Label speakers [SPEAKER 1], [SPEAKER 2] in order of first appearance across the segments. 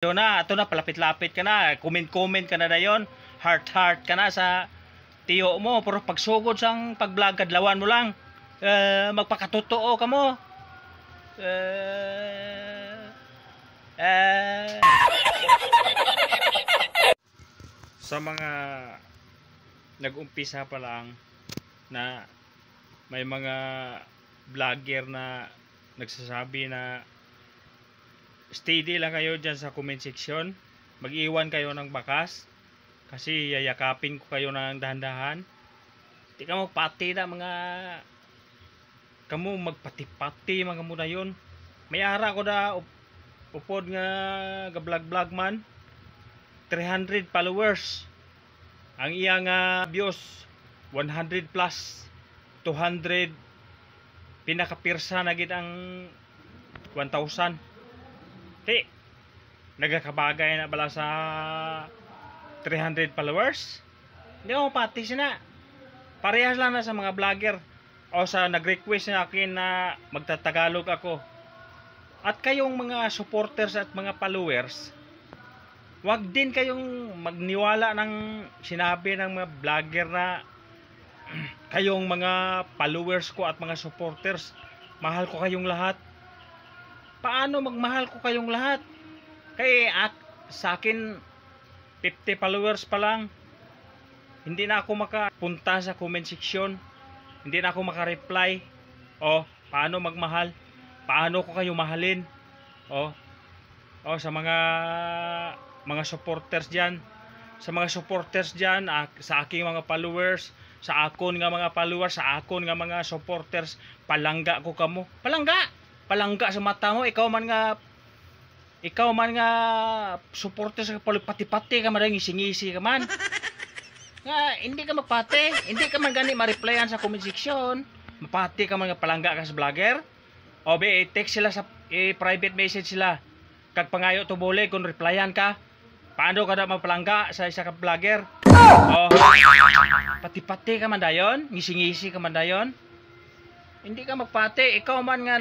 [SPEAKER 1] Yun na, ito na, palapit-lapit ka na, comment ka na dayon, heart ka na sa tiyo mo, pero pagsugod sang pag-vlog, kadlawan mo lang, magpakatotoo ka mo. Sa mga nag-umpisa pa lang na may mga vlogger na nagsasabi na steady lang kayo dyan sa comment section, mag-iwan kayo ng bakas kasi yayakapin ko kayo ng dahan-dahan. Di ka mo pati na mga kamu magpati-pati mga muna yun. May ara ko na upod nga ga-vlog man 300 followers. Ang iya nga views 100 plus 200, pinakapirsa na gid ang 1,000. Nagakabagay na bala sa 300 followers. Hindi ako pati sina. Parehas lang na sa mga vlogger o sa nag-request na akin na magtatagalog ako. At kayong mga supporters at mga followers, wag din kayong magniwala ng sinabi ng mga vlogger na kayong mga followers ko at mga supporters, mahal ko kayong lahat. Paano magmahal ko kayong lahat? Kaya sa akin 50 followers pa lang, hindi na ako makapunta sa comment section, hindi na ako makareply. O paano magmahal? Paano ko kayo mahalin? O sa mga supporters diyan, sa mga supporters diyan, sa aking mga followers, sa akon nga mga followers, sa akon nga mga supporters, palangga ko kamo. Palangga sa mata mo, ikaw man nga supporter sa pati-pati ka man, ngisi-ngisi ka man. Nga hindi ka magpati, hindi ka man gani ma-replyan sa comment section. Mapati ka man nga palangga ka sa vlogger. O be, text sila sa private message sila. Kag pangayo to bole kung replyan ka. Paano ka na magpalangga sa isa ka vlogger? O pati-pati ka man dayon, ngisi-ngisi ka man dayon. Hindi ka magpati, ikaw man nga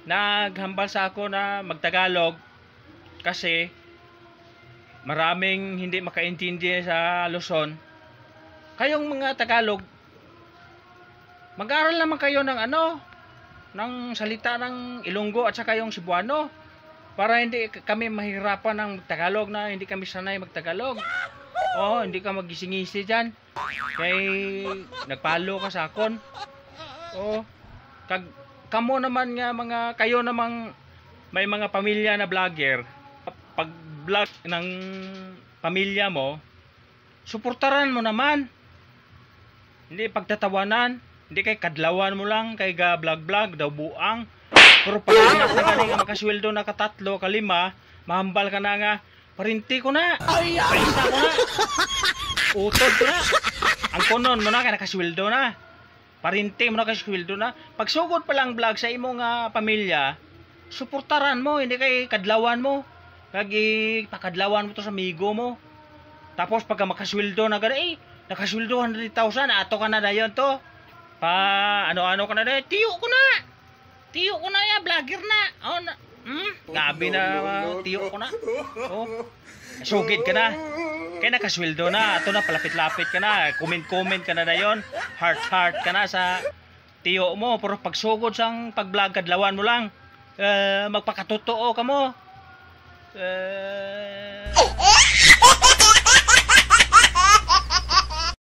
[SPEAKER 1] naghambal sa ako na magtagalog kasi maraming hindi makaintindi sa Luzon. Kayong mga Tagalog, mag-aral naman kayo ng ng salita ng Ilonggo at saka yung Cebuano para hindi kami mahirapan ng Tagalog na hindi kami sanay magtagalog. Hindi ka magisingisi dyan kay nagpalo ka sa akon. Kamo naman nga kayo namang may mga pamilya na vlogger, pag vlog ng pamilya mo, suportaran mo naman, hindi pagtatawanan, hindi kay kadlawan mo lang kay ga vlog daw buang. Pero pag na kani nga makasweldo na katatlo kalima, mahambal ka na nga parinti ko na, paisa ko na, utod ko na, ang kunon mo na kay nakasweldo na, parinti mo na kasweldo na. Pagsugod pa lang vlog sa imong pamilya, suportaran mo, hindi kay kadlawan mo. Kagi pakadlawan mo to sa amigo mo. Tapos pagka makasweldo na gani, nakasweldo 100,000, ato ka na dayon to. Ano ka na dayon, tiyo ko na ya, vlogger na. Gabi na tiyo ko na. Sugid ka na. Kaya nakasweldo na, ato na, palapit-lapit ka na, comment ka na dayon, heart ka na sa tiyo mo. Pero pagsugod sang pag-vlog, kadlawan mo lang, magpakatotoo ka mo.